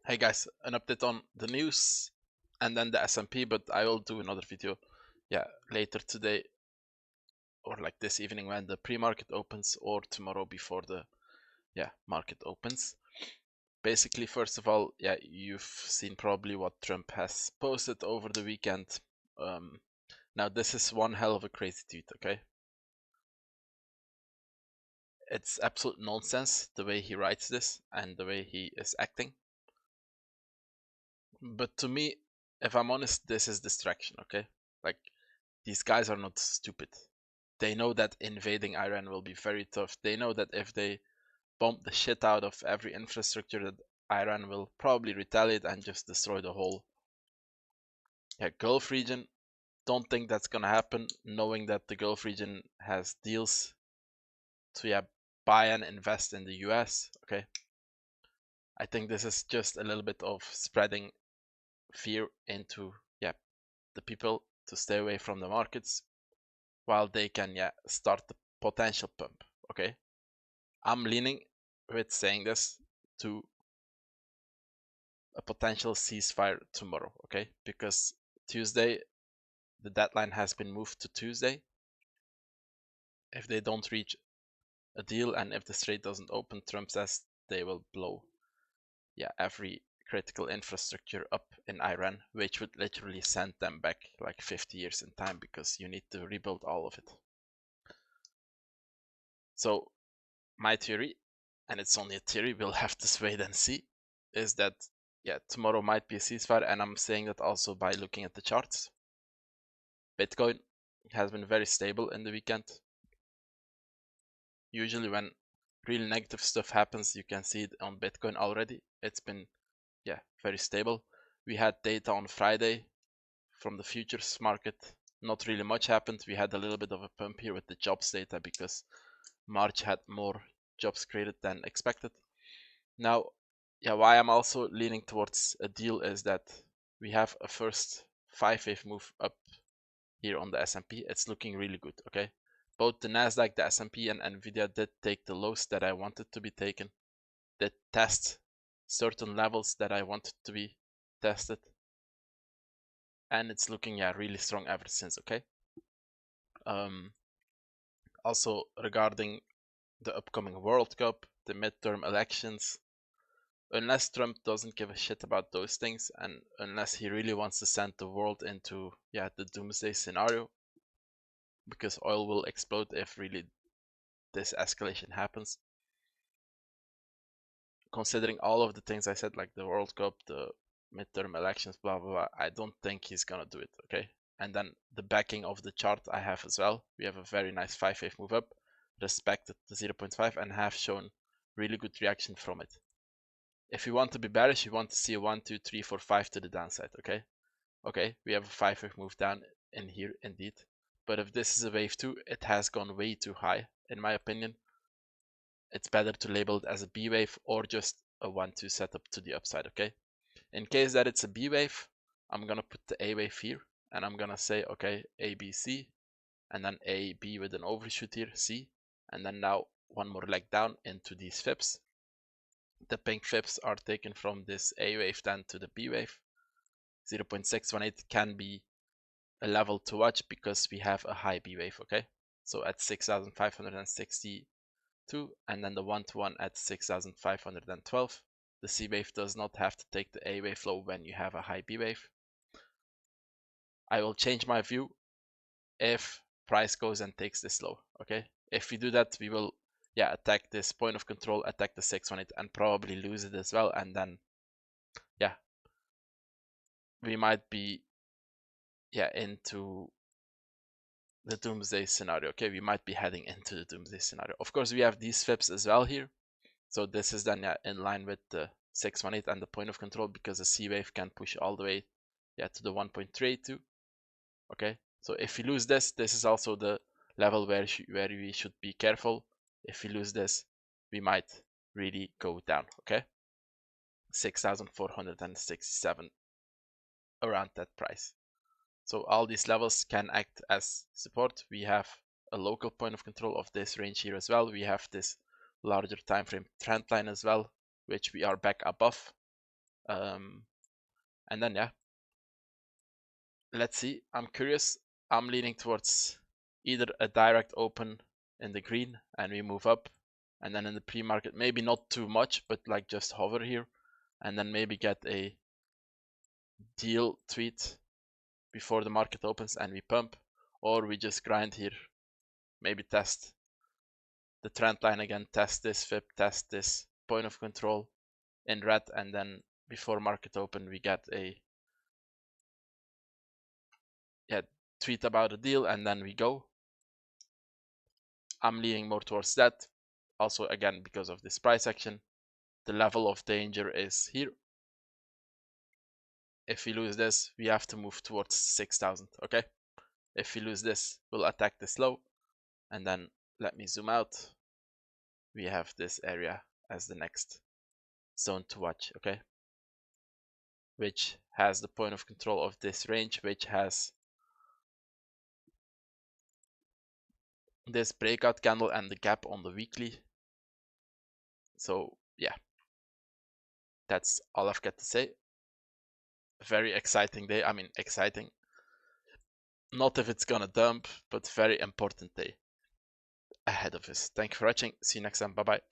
Hey guys, an update on the news and then the S&P, but I will do another video later today or like this evening when the pre-market opens, or tomorrow before the market opens. Basically, first of all, you've seen probably what Trump has posted over the weekend. Now this is one hell of a crazy tweet, okay? It's absolute nonsense the way he writes this and the way he is acting. But to me, if I'm honest, this is distraction, okay? Like, these guys are not stupid. They know that invading Iran will be very tough. They know that if they bomb the shit out of every infrastructure, that Iran will probably retaliate and just destroy the whole Gulf region. Don't think that's gonna happen, knowing that the Gulf region has deals to buy and invest in the US, okay? I think this is just a little bit of spreading fear into the people to stay away from the markets while they can start the potential pump, okay? I'm leaning with saying this to a potential ceasefire tomorrow, okay? Because Tuesday, the deadline has been moved to Tuesday. If they don't reach a deal and if the strait doesn't open, Trump says they will blow every critical infrastructure up in Iran, which would literally send them back like 50 years in time because you need to rebuild all of it. So my theory, and it's only a theory, we'll have to wait and see, is that tomorrow might be a ceasefire, and I'm saying that also by looking at the charts. Bitcoin has been very stable in the weekend. Usually when really negative stuff happens, you can see it on Bitcoin already. It's been very stable. We had data on Friday from the futures market. Not really much happened. We had a little bit of a pump here with the jobs data because March had more jobs created than expected. Now, why I'm also leaning towards a deal is that we have a first 5-wave move up here on the S&P. It's looking really good, okay? Both the Nasdaq, the S&P, and Nvidia did take the lows that I wanted to be taken. They test certain levels that I wanted to be tested. And it's looking really strong ever since, okay? Also regarding the upcoming World Cup, the midterm elections, unless Trump doesn't give a shit about those things and unless he really wants to send the world into the doomsday scenario, because oil will explode if really this escalation happens. Considering all of the things I said, like the World Cup, the midterm elections, blah blah blah, I don't think he's gonna do it, okay? And then the backing of the chart I have as well. We have a very nice 5-wave move up, respected the 0.5 and have shown really good reaction from it. If you want to be bearish, you want to see a 1, 2, 3, 4, 5 to the downside, okay? Okay, we have a 5-wave move down in here indeed. But if this is a wave 2, it has gone way too high, in my opinion. It's better to label it as a B wave or just a 1-2 setup to the upside, okay? In case that it's a B wave, I'm gonna put the A wave here and I'm gonna say, okay, A, B, C, and then A, B with an overshoot here, C, and then now one more leg down into these fips. The pink fips are taken from this A wave then to the B wave. 0.618 can be a level to watch because we have a high B wave, okay? So at 6,562 and then the 1-to-1 at 6,512. The C wave does not have to take the A wave low when you have a high B wave. I will change my view if price goes and takes this low, okay? If we do that, we will attack this point of control, attack the 618 and probably lose it as well, and then we might be into the doomsday scenario, okay? We might be heading into the doomsday scenario. Of course, we have these fips as well here, so this is then in line with the 618 and the point of control, because the C wave can push all the way to the 1.32, okay? So if we lose this, this is also the level where we should be careful. If we lose this, we might really go down, okay? 6,467, around that price. So all these levels can act as support. We have a local point of control of this range here as well. We have this larger time frame trend line as well, which we are back above. And then, yeah, let's see. I'm curious. I'm leaning towards either a direct open in the green and we move up, and then in the pre-market, maybe not too much, but like just hover here, and then maybe get a deal tweet before the market opens and we pump, or we just grind here, maybe test the trend line again, test this fib, test this point of control in red, and then before market open we get a tweet about a deal and then we go. I'm leaning more towards that. Also, again, because of this price action, the level of danger is here. If we lose this, we have to move towards 6,000, okay? If we lose this, we'll attack this low, and then let me zoom out. We have this area as the next zone to watch, okay? Which has the point of control of this range, which has this breakout candle and the gap on the weekly. So yeah, that's all I've got to say. Very exciting day. I mean, exciting. Not if it's gonna dump, but very important day ahead of us. Thank you for watching. See you next time. Bye bye.